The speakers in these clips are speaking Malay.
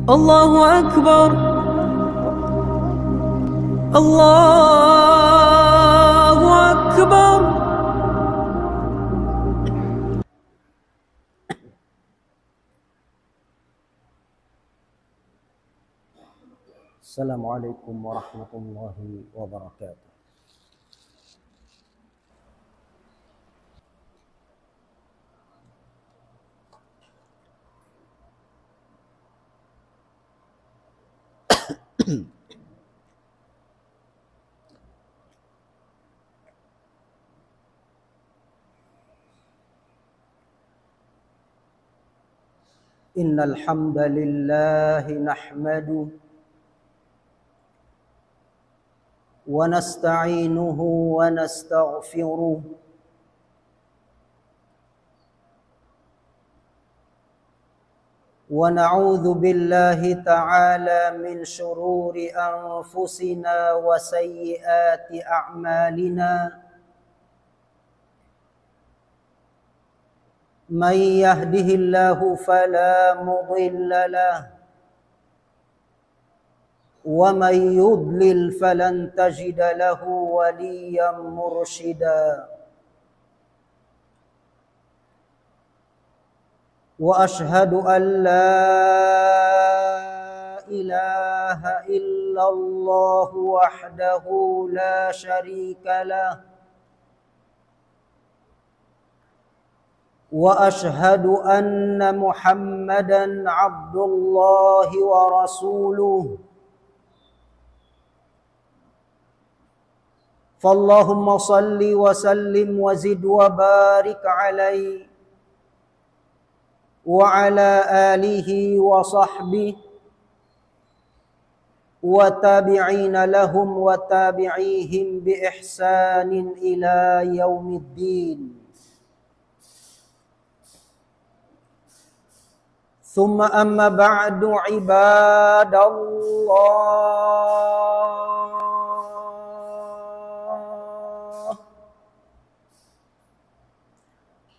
الله أكبر الله أكبر. Assalamualaikum warahmatullahi wabarakatuh. Innal hamdalillah nahmaduhu wa nasta'inuhu wa nastaghfiruh wa na'udzu billahi ta'ala min shururi anfusina wa sayyiati a'malina. Man yahdihillahu fala mudilla lahu wa man yudlil falan tajida lahu waliyyan mursyida. Wa ashhadu an la ilaha illallah wahdahu la syarika lah. Wa ashhadu anna Muhammadan abdullahi wa rasuluh. Fallahumma salli wa sallim wa zid wa barik alaihi wa ala alihi wa sahbihi wa tabi'ina lahum wa tabi'ihim bi ihsanin ila yaumiddin. Thumma amma ba'du ibadallah,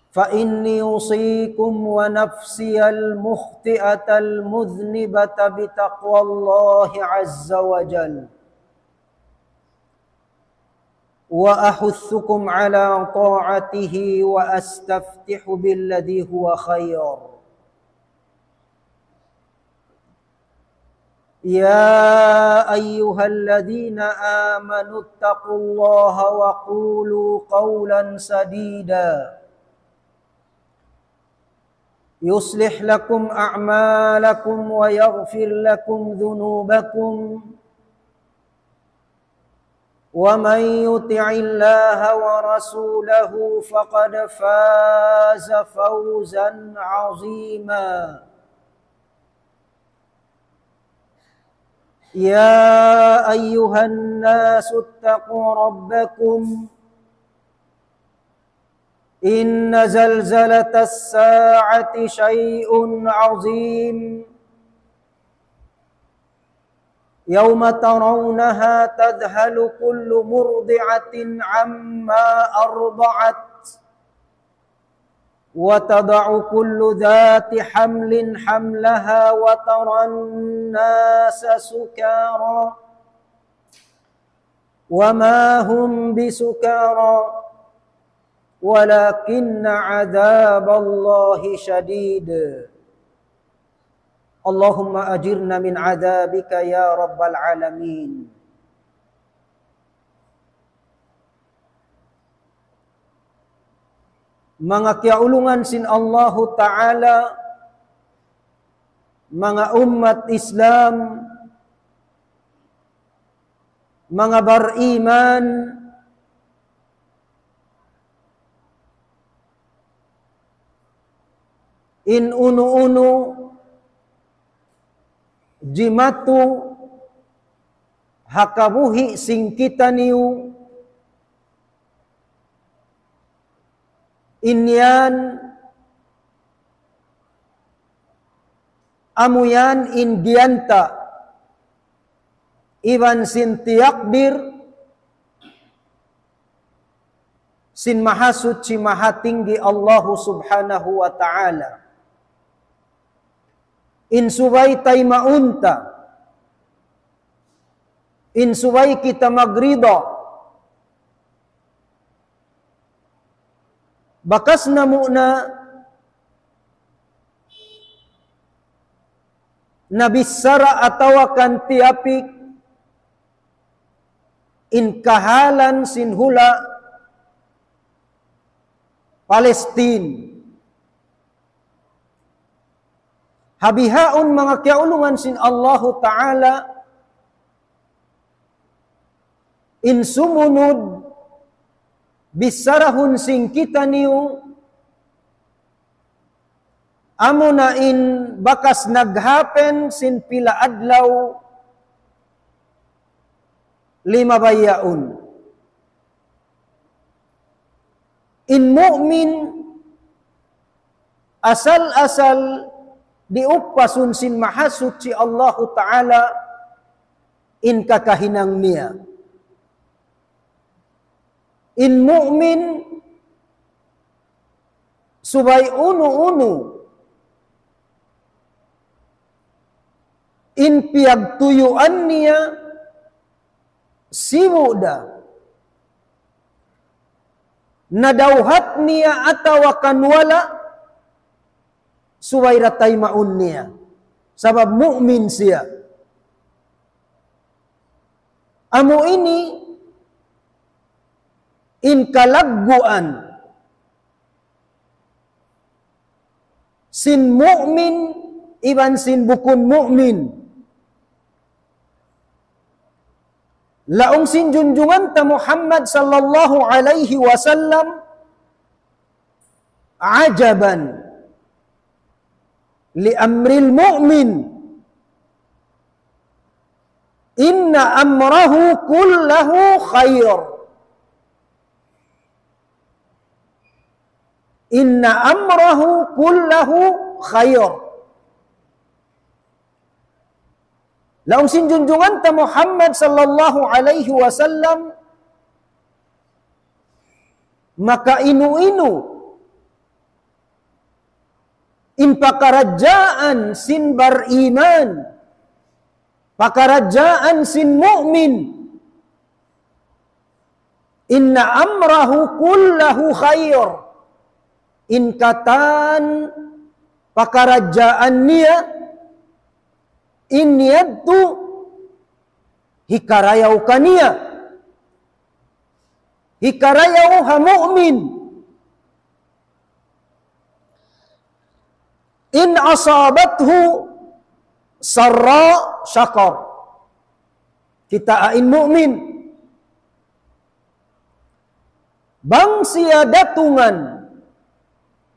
fa inni usikum wa nafsiyal mukhti'atal mudhnibata bitaqwallahi azza wa jal, wa ahuthukum ala ta'atihi wa astaftihu billadhi huwa khair. يا أيها الذين آمنوا اتقوا الله وقولوا قولا سديدا يصلح لكم أعمالكم ويغفر لكم ذنوبكم ومن يطع الله ورسوله فقد فاز فوزا عظيما. يا أيها الناس اتقوا ربكم إن زلزلة الساعة شيء عظيم يوم ترونها تذهل كل مرضعة عما أرضعت وتضع كل ذات حمل حملها وترى الناس سكارى وما هم بسكارى ولكن عذاب الله شديد. اللهم أجرنا من عذابك يا رب العالمين. Mga kiaulungan sin Allahu Ta'ala, mga umat Islam, mga bariman, in unu-unu, jimatu, hakabuhi singkitaniu, inyan amuyan indianta iban sin tiyakbir sin mahasuci maha tinggi Allah subhanahu wa ta'ala. in subay tay maunta, in subay kita magrida, bakas na muna nabisara atawakan tiapik in kahalan sinhula Palestine. Habihaun mga kiaulungan sin Allahu Ta'ala in sumunod bisarahun sing kita niyo amo na in bakas naghapen sin pila adlaw 5 bayaun. In mu'min asal-asal diupasun sin mahasud si Allahu Ta'ala in kakahinang niya. In mu'min subay uno-uno in piyagtuyuan niya simuda nadauhat niya atawakan wala subay ratay maun niya sabab mu'min siya. Amo ini in kalagguan sin mu'min iban sin bukun mu'min. Laong sin junjungan ta Muhammad sallallahu alaihi wasallam ajaban li amril mu'min inna amrahu kullahu khair. Inna amrahu kullahu khair. Laong sin junjungan ta Muhammad sallallahu alaihi wasallam maka inu-inu in pakarajaan sin bariman, pakarajaan sin mu'min, inna amrahu kullahu khair. In katan pakarajaan niya in yadtu hikarayaw kaniya, hikarayaw ha mu'min. In asabathu sarra syakar, kita ain mu'min bang siya datungan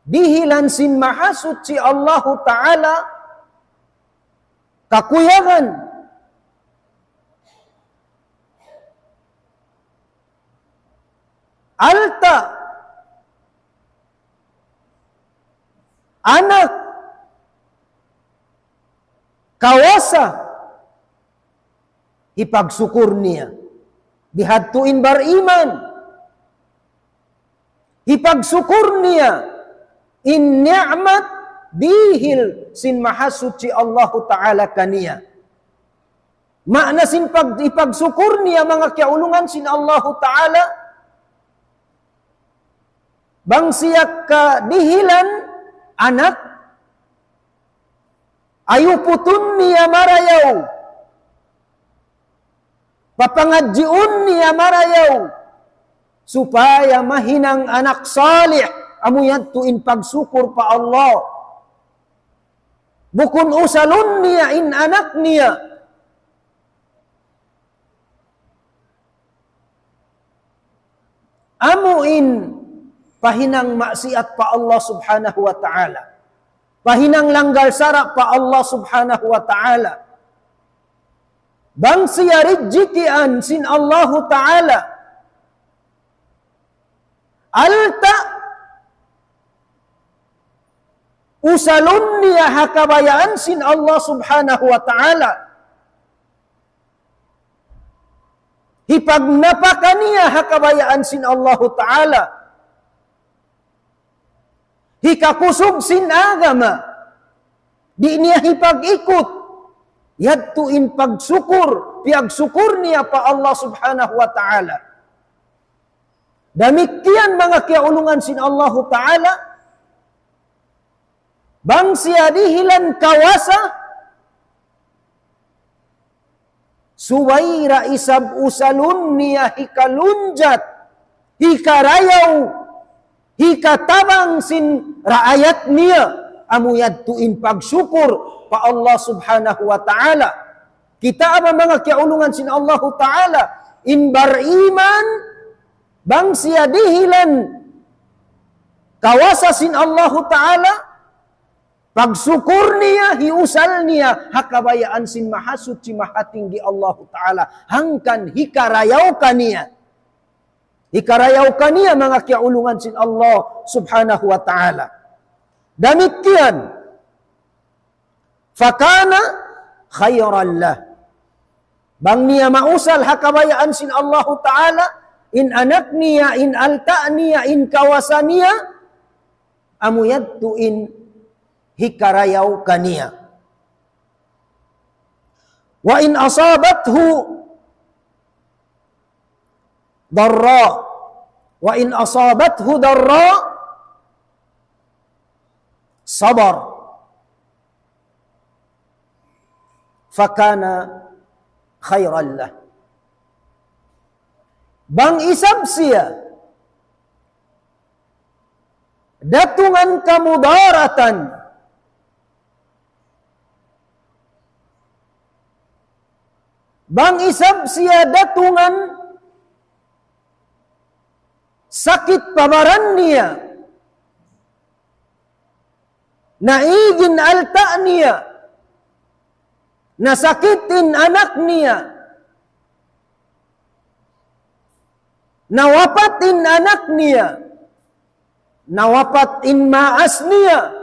dihilan sin mahasud si Allahu Ta'ala kakuyangan alta anak kawasa ipagsukur niya dihadtuin bariman, ipagsukur niya in ni'mat dihil sin mahasud si Allahu Ta'ala kaniya. Makna sin ipagsukur niya mga kiaulungan sin Allahu Ta'ala bang siya ka dihilan anak ayu putun niya marayaw, papangadjiun niya marayaw supaya mahinang anak salih amu yadtuin pagsukur pa Allah. Bukun usalun niya in anak niya amuin pahinang maksiat pa Allah subhanahu wa ta'ala, pahinang langgal sarap pa Allah subhanahu wa ta'ala, bang siya rijitian sin Allahu Ta'ala alta usalun niya hakabayaan sin Allah subhanahu wa ta'ala, hipagnapakan niya hakabayaan sin Allah Ta'ala, hikakusog sin agama Di niya hipag-ikot. Yadtuin pagsukur. Piag sukur niya pa Allah subhanahu wa ta'ala. Demikian mga kiaulungan sin Allah ta'ala. Bang siya dihilan kawasa. Suwaira isab usalun niya hikalunjat. Hikarayaw. Hikatabang sin raayat niya. Amuyad tuin pagsyukur pa Allah subhanahu wa ta'ala. Kita apa mga kiaulungan sin Allah ta'ala. In bariman. Bang siya dihilan. Kawasa sin Allah ta'ala. Pagsyukur niya, hiusal niya, hakabayaan sin mahasuci mahatinggi Allah ta'ala. Hangkan hikarayaw ka niya. Hikarayaw ka niya mga kiaulungan sin Allah subhanahu wa ta'ala. Demikian. Fakana khairan lah. Bang niya mausal hakabayaan sin Allah ta'ala. In anak niya, in alta niya, in kawasan niya. Amuyad tuin hikarayaw kaniya. Wa in asabathu darra. Wa in asabathu darra. Sabar. Fakana khairan lah. Bang isab siya. Datungan kamudaratan. Bang isab siya datungan sakit pabaran niya. Naigin alta niya. Nasakitin anak niya. Nawapatin anak niya. Nawapatin maas niya.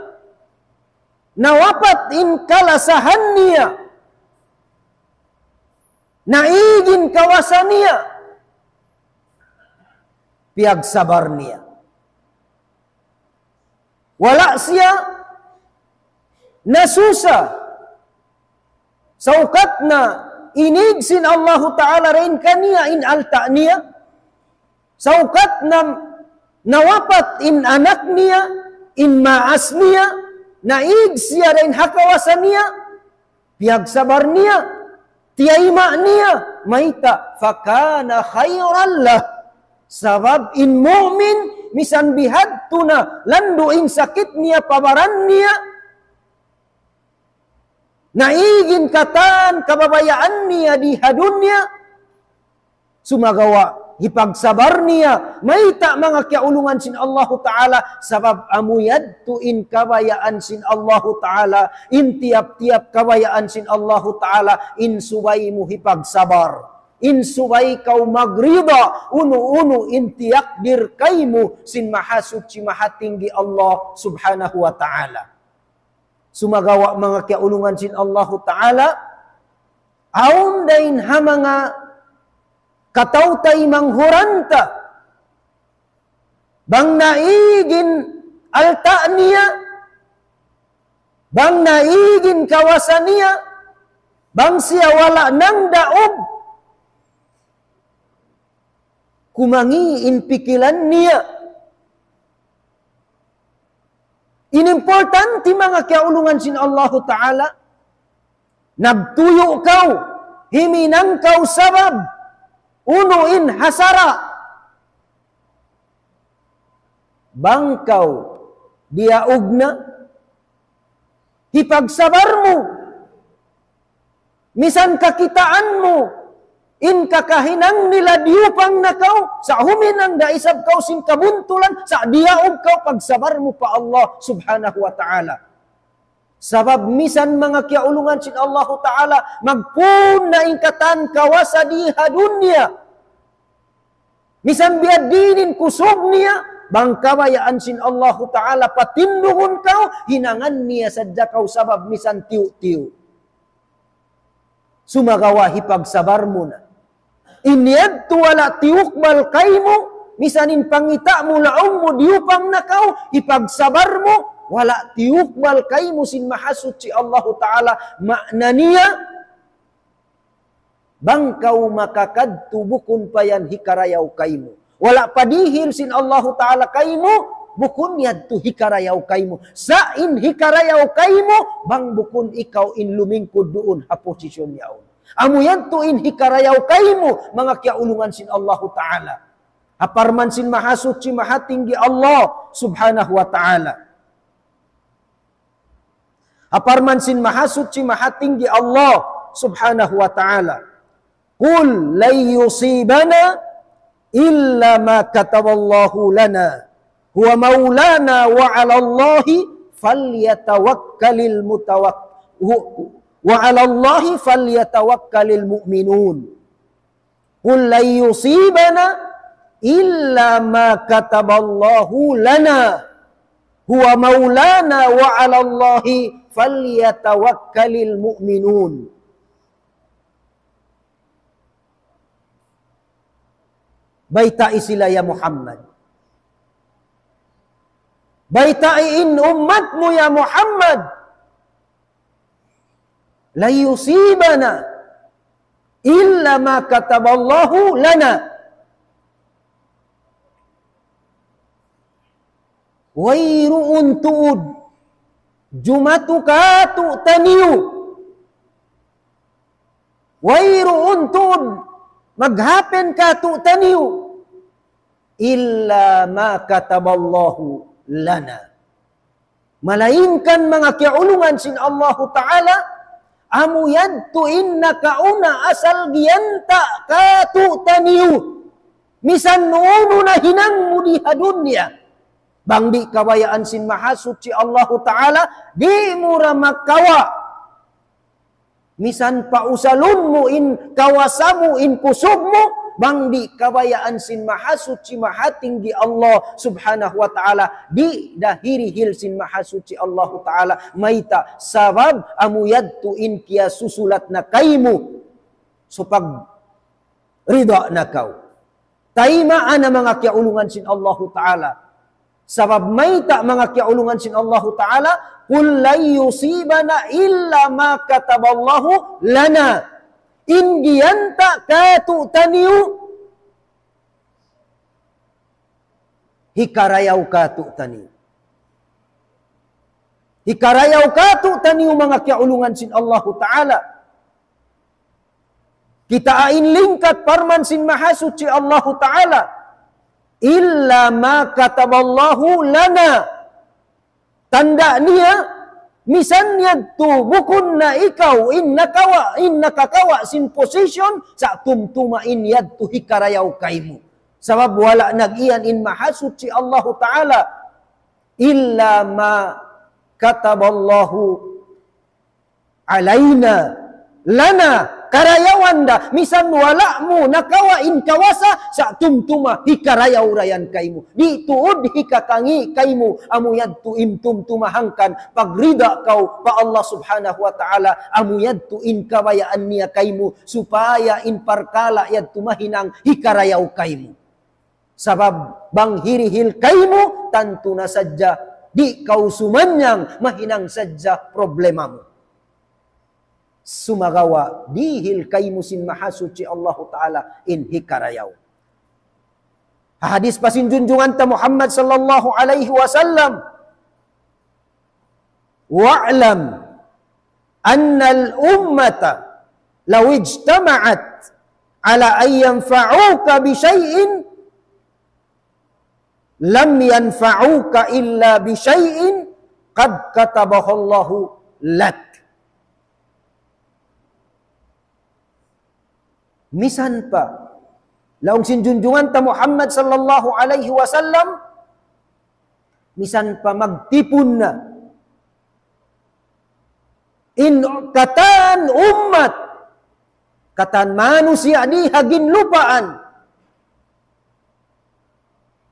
Nawapatin kalasahan niya. Naigin kawasan niya. Piag sabar niya. Wala siya nasusa. Saukat na inig sin Allah Ta'ala rin kaniya in alta niya. Saukat na nawapat in anak niya, in maas niya, naig siya rin hakawasan niya. Piag sabar niya. Tiyaima niya, maita, fakana khairan lah. Sabab in mu'min, misan bihadtu na, landuin sakit niya, pabaran niya. Naigin katan, kababayaan niya, di hadun niya. Sumagawa, hipagsabar niya. Maita mga kiaulungan sin Allah Ta'ala. Sabab amuyad tuin kabayaan sin Allah Ta'ala. In tiap-tiap kabayaan sin Allah Ta'ala. In subay mo hipagsabar. In subay kau magrida. Unu-unu in tiyakdir kaymo sin mahasuci mahatinggi Allah Subhanahu wa Ta'ala. Sumagawa mga kiaulungan sin Allah Ta'ala. Aun dain ha mga katautay manghuranta. Bang naigin alta niya. Bang naigin kawasan niya. Bang siya wala nang daob. Kumangiin pikilan niya. Inimportanti mga kiaulungan sin Allah Ta'ala. Nagtuyo kau. Himinang kau sabab. Unuin hasara. Bangkaw diaog na. Hipagsabar mo. Misan kakitaan mo. In kakahinang nila diupang na kau. Sa huminang daisab kau sin kabuntulan. Sa diaog kau pagsabar mo pa Allah subhanahu wa ta'ala. Sabab misan mga kiaulungan sin Allah Ta'ala magpun na ingkatan kawasa diha dunya. Misan biadinin kusog niya bang kabayaan sin Allah Ta'ala patindungon kau hinangan niya sadya kau sabab misan tiyo-tiyo. Sumagawa hipagsabar mo na. Inyad wala tiyukbal kay mo misanin pangita mo laong mo diupang na kau hipagsabar mo wala tiukbal kaimu sin mahasuci Allah Ta'ala maknania bangkau maka kadtu bukun payan hikarayau kaimu wala padihil sin Allah Ta'ala kaimu bukun yadtu hikarayau kaimu sain hikarayau kaimu bang bukun ikaw in lumingkud doon ha posisyon yaon amu yadtu in hikarayau kaimu mga kiaulungan sin Allah Ta'ala aparman sin mahasuci mahatinggi Allah subhanahu wa ta'ala aparman sin mahasuci mahatinggi Allah subhanahu wa ta'ala qul la yusibana illa ma kataballahu lana huwa maulana wa 'ala Allahi falyatawakkalul wa 'ala Allahi falyatawakkalul mu'minun. Qul la yusibana illa ma kataballahu lana huwa maulana wa 'ala Allahi falyatawakkalul mu'minun. Baita isila ya Muhammad. Baitain umatmu ya Muhammad la yusibana illa ma kataballahu lana wairu untud jumatuka tu taniu wairu untud maghapen ka tu taniu illa ma kataballahu lana malainkan mga kiaulungan sin Allah Ta'ala amu yadtu innaka una asal giyanta katu taniu misan nuunu na hinang mo di hadunya bang di kabayaan sin mahasuci Allah Ta'ala di mura makawa misan pausalun mo in kawasamu in kusubmu bang di kabayaan sin mahasuci mahatinggi Allah subhanahu wa ta'ala di dahiri hil sin mahasuci Allah ta'ala maita sabab amu yadtu in kia susulat na kaimu supag rida na kau taima ana mga kiaulungan sin Allah ta'ala sabab maita mga kiaulungan sin Allah ta'ala qul la yusibana illa ma kataballahu lana indiyanta katu taniu hikarayaw katu taniu hikarayaw katu taniu mga kiaulungan sin Allah Ta'ala kita ain lingkat parman sin mahasuci Allah Ta'ala illa ma kataballahu lana tanda niya misan yadtu bukun na ikaw innaka kawa sin position sa tumtumain yadtu hikarayaw kaimu sabab wala nagiyan in mahasuci Allah Ta'ala illa ma kataballahu alaina lana karayawanda misan wala mo nakawa in kawasa sa tumtuma hikarayaw rayan kaimu di tuod hikatangi kaimu amu yadtu in tumtumahangkan pagrida kau pa Allah subhanahu wa ta'ala amu yadtu in kabayaan niya kaimu supaya in parkala yadtu mahinang hikarayaw kaimu sabab bang hirihil kaimu tantu na sadya di kau sumanyang mahinang sadya problemamu sumagawa dihil kaimu sin mahasuci Allah Ta'ala in hikarayaw. Hadis pasin junjungan ta Muhammad sallallahu alaihi wasallam. Wa'lam anna al-ummata law ijtama'at ala an yanfa'uka bi syai'in lam yanfa'uka illa bi syai'in qad katabahu Allahu lak. Misan pa laong sinjunjungan ta Muhammad sallallahu alaihi wasallam misan pa magtipon na in katan ummat katan manusia di hagin lupaan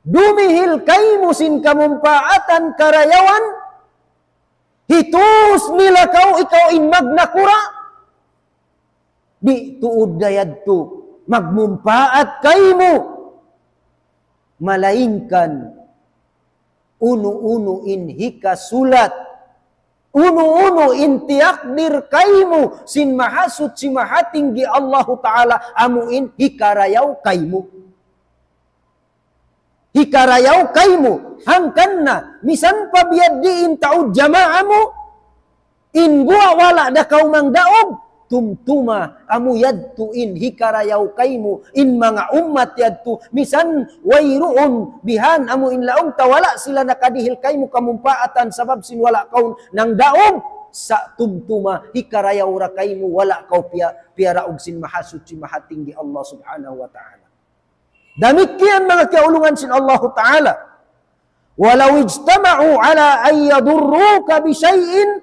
dumihil kaimu sin kamumpaatan karayawan hitus nila kau ikaw in magnakura di tuud dayad tu magmumpaat kaimu malainkan unu in hika sulat, unu in tiakdir kaimu, sin maha suci maha tinggi Allah Ta'ala, amuin hikarayau kaimu. Hikarayau kaimu, hangkanna, misan pa biaddiin ta'ud jama'amu, in gua wala da kau mang daog, tumtuma amu yadtu in hikarayau kaimu, in mga umat yadtu, misan wairuun bihan amu in laong tawala sila nakadihil kaimu kamumpaatan sabab sin wala kau nang daog, sa tumtuma hikarayau rakaimu wala kau piaraog sin maha suci maha tinggi Allah Subhanahu wa Ta'ala. Demikian mga kaulungan sin Allah Ta'ala. Walau ijtama'u ala an yadurruka bisyai'in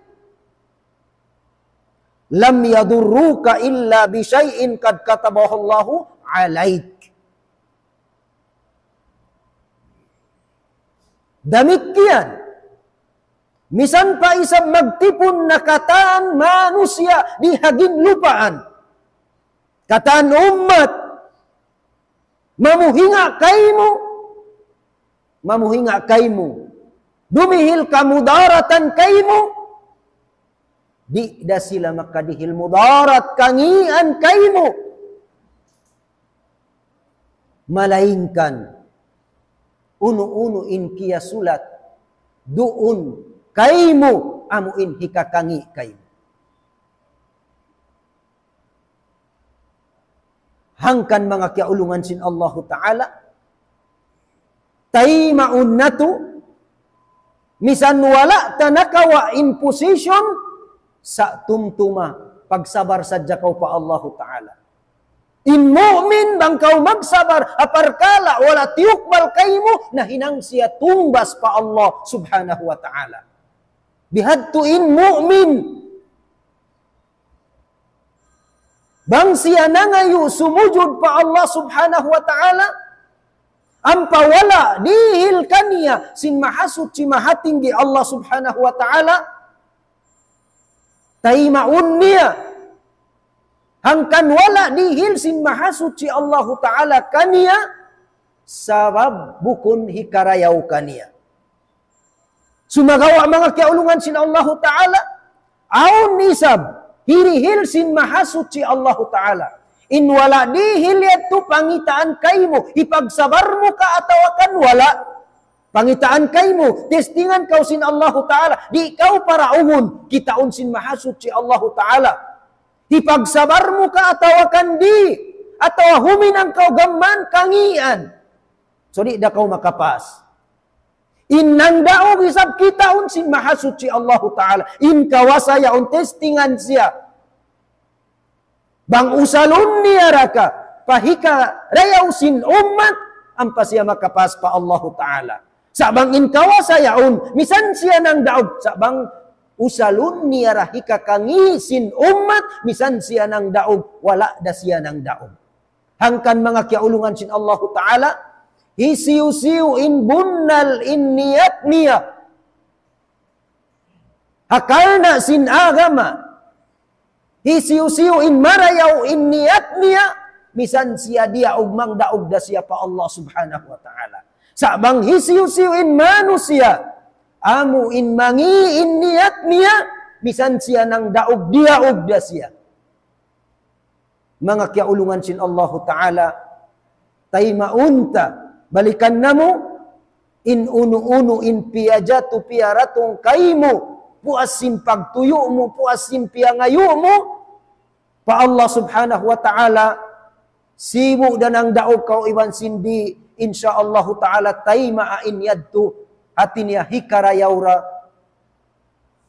lam yadurruka illa bisyai'in kad katabahu Allahu alaik. Demikian. Misan pa isang magtipon na kataan manusia di hagin lupaan. Kataan umat. Mamuhinga kaimu, dumihil kamudaratan kaimu, di da sila makadihil mudarat kangian kaimu, malainkan unu in kia sulat, duun kaimu amuin hikakangi kaimu. Hangkan mga kiaulungan sin Allah Ta'ala, tay maunnatu, misan wala tanakawa imposition, sa tumtuma, pagsabar sadya kau pa Allah Ta'ala. In mu'min bang kau magsabar, aparkala wala tiyukbal kaimu, na hinang siya tumbas pa Allah Subhanahu wa Ta'ala. Bihadtu in mu'min, bang siya nangayu sumujud pa Allah Subhanahu wa Ta'ala, ampawala dihil kaniya sin mahasuci mahatinggi Allah Subhanahu wa Ta'ala, taimaun niya hangkan wala dihil sin mahasuci Allah Ta'ala kaniya, sabab bukun hikarayaw kaniya. Sumagawa mga kiaulungan sin Allah Ta'ala, aun nisab hirihil sin mahasuci Allah Ta'ala. In wala dihil yato pangitaan kaimu, ipagsabar mo ka atawakan wala. Pangitaan kaimu, testingan kau sin Allah Ta'ala, di ikaw para umon, kitaon sin mahasuci Allah Ta'ala. Ipagsabar mo ka atawakan di, atawa huminang kau gaman kangian. So di da kau makapas. Innang daog isab kita unsin mahasuci Allah Ta'ala. In kawasaya un testingan siya. Bang usalun niya raka. Pahika rayaw sin umat. Ampa siya makapas pa Allah Ta'ala. Sabang in kawasaya un. Misan siya nang daog. Sabang usalun niya rahika kangi sin umat. Misan siya nang daog. Wala da siya nang daog. Hangkan mga kiaulungan sin Allah Ta'ala. Hisiu-siu in bunnal in niyat niya. Hakalna sin agama. Hisiu-siu in marayaw in niyat niya. Misan siya dia ugmang daog da siya pa Allah Subhanahu wa Ta'ala. Sabang hisiu-siu in manusia. Amu in mangi in niyat niya. Misan siya nang daog dia og da siya. Mga kiaulungan sin Allah Ta'ala. Tay maunta. Balikan namo, in unu-unu in piyajatu piyaratong kaimu, puasin pagtuyo mo, puasin piyangayo mo, pa Allah Subhanahu wa Ta'ala, simu dan ang daog kau iwan sindi, insyaallah Ta'ala, tay maain yadtu, atin ya hikarayawra,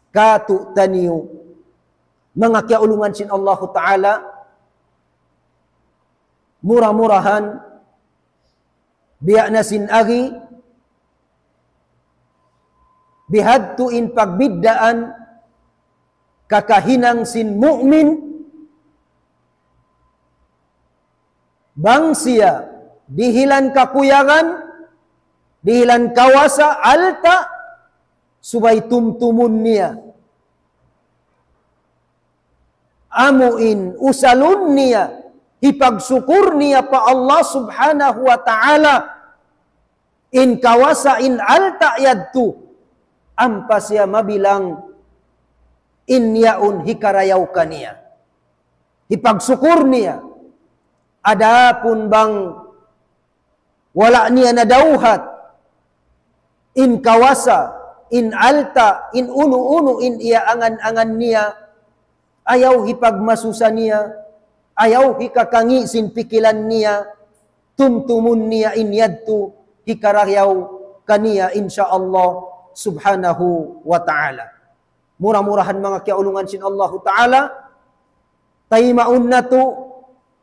katu taniyo, mga kiaulungan sin Allah Ta'ala, murah-murahan, biya na sin agi, bihadtu in pagbiddaan, kakahinang sin mu'min, bang siya, dihilan kakuyangan, dihilan kawasa, alta, subay tumtumun niya. Amuin, usalun niya, ipagsukur niya pa Allah Subhanahu wa Ta'ala. In kawasa in alta yadtu. Ampas ya mabilang in yaun hikarayau kania. Hipagsukur niya. Adapun bang wala niya nadauhat. In kawasa, in alta, in unu-unu, in iya angan-angan niya. Ayaw hipagmasusa niya. Ayaw hikakangi sin pikilan niya. Tumtumun niya in yadtu hikarayaw kaniya insyaallah subhanahu wa ta'ala. Murah-murahan mga kiaulungan sin Allah ta'ala. Taimaun na to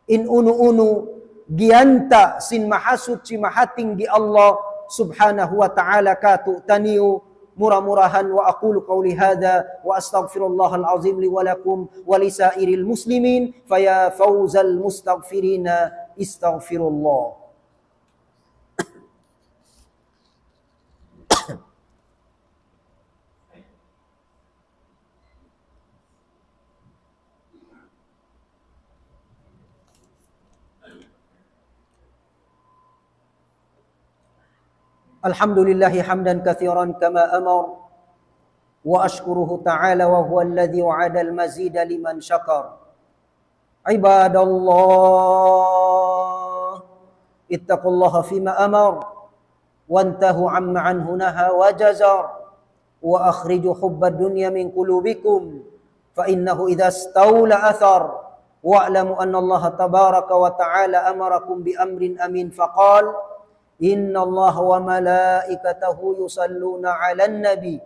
in unu-unu gianta sin mahasud si mahating di Allah subhanahu wa ta'ala katu taniu murah-murahan wa aqulu qawli hadha wa astaghfirullahal azim li wa lakum wa lisairil muslimin faya fawzal mustaghfirina istaghfirullah. Alhamdulillahi hamdan kathiran kama amar wa ashkuruhu ta'ala wa huwa alladhi wa'ada al-mazida liman syakar. Ibadallah ittaqullaha fima amar wantahu amma anhu naha wa jazar wa akhriju hubbad dunya min qulubikum fa innahu idha stawla athar wa'lamu anna Allah tabaraka wa ta'ala amarakum bi amrin amin faqal Inna Allah wa malaikatahu yusalluna 'alan nabi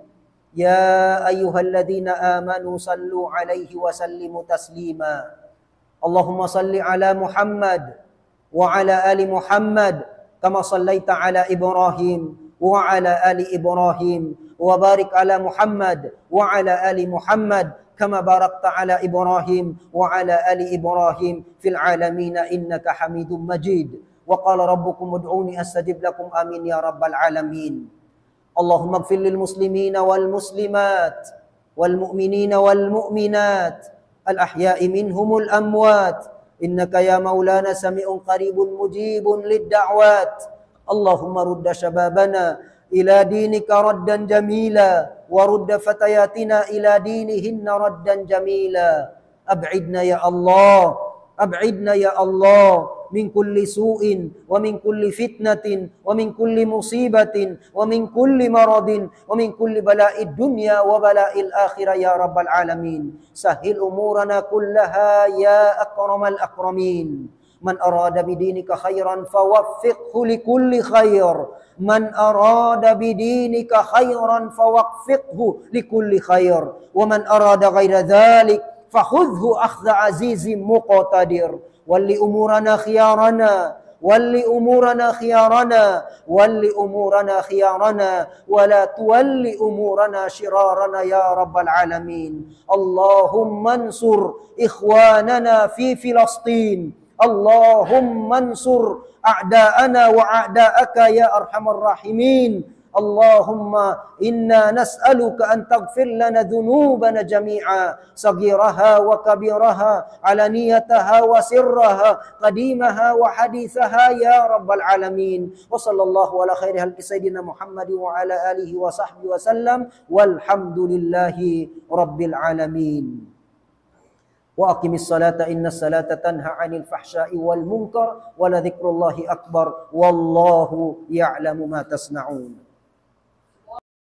ya ayyuhalladzina amanu sallu 'alaihi wa sallimu taslima. Allahumma salli 'ala Muhammad wa 'ala ali Muhammad kama sallaita 'ala Ibrahim wa 'ala ali Ibrahim wa barik 'ala Muhammad wa 'ala ali Muhammad kama barakta 'ala Ibrahim wa 'ala ali Ibrahim fil 'alamin innaka Hamidum Majid. وقال ربكم ادعوني استجب لكم امين يا رب العالمين. اللهم اغفر للمسلمين والمسلمات والمؤمنين والمؤمنات الاحياء منهم الاموات انك يا مولانا سميع قريب مجيب للدعوات. اللهم رد شبابنا الى دينك ردا جميلا ورد فتياتنا الى دينهن ردا جميلا. ابعدنا يا الله ابعدنا يا الله من كل سوء ومن كل فتنة ومن كل مصيبة ومن كل مرض ومن كل بلاء الدنيا وبلاء الآخرة يا رب العالمين. سهل أمورنا كلها يا أكرم الأكرمين. من أراد بدينك خيرا فوفقه لكل خير. من أراد بدينك خيرا فوفقه لكل خير. ومن أراد غير ذلك فخذه أخذ عزيز مقتدر. ولي أمورنا خيارنا ولي أمورنا خيارنا ولي أمورنا خيارنا ولا تولي أمورنا شرارنا يا رب العالمين. اللهم انصر إخواننا في فلسطين. اللهم انصر أعداءنا وأعداءك يا أرحم الراحمين. اللهم إنا نسألك أن تغفر لنا ذنوبنا جميعا صغيرها وكبيرها علانيتها وسرها قديمها وحديثها يا رب العالمين. وصلى الله على خير خلق سيدنا محمد وعلى آله وصحبه وسلم والحمد لله رب العالمين. وأقم الصلاة إن الصلاة تنهى عن الفحشاء والمنكر ولذكر الله أكبر والله يعلم ما تصنعون.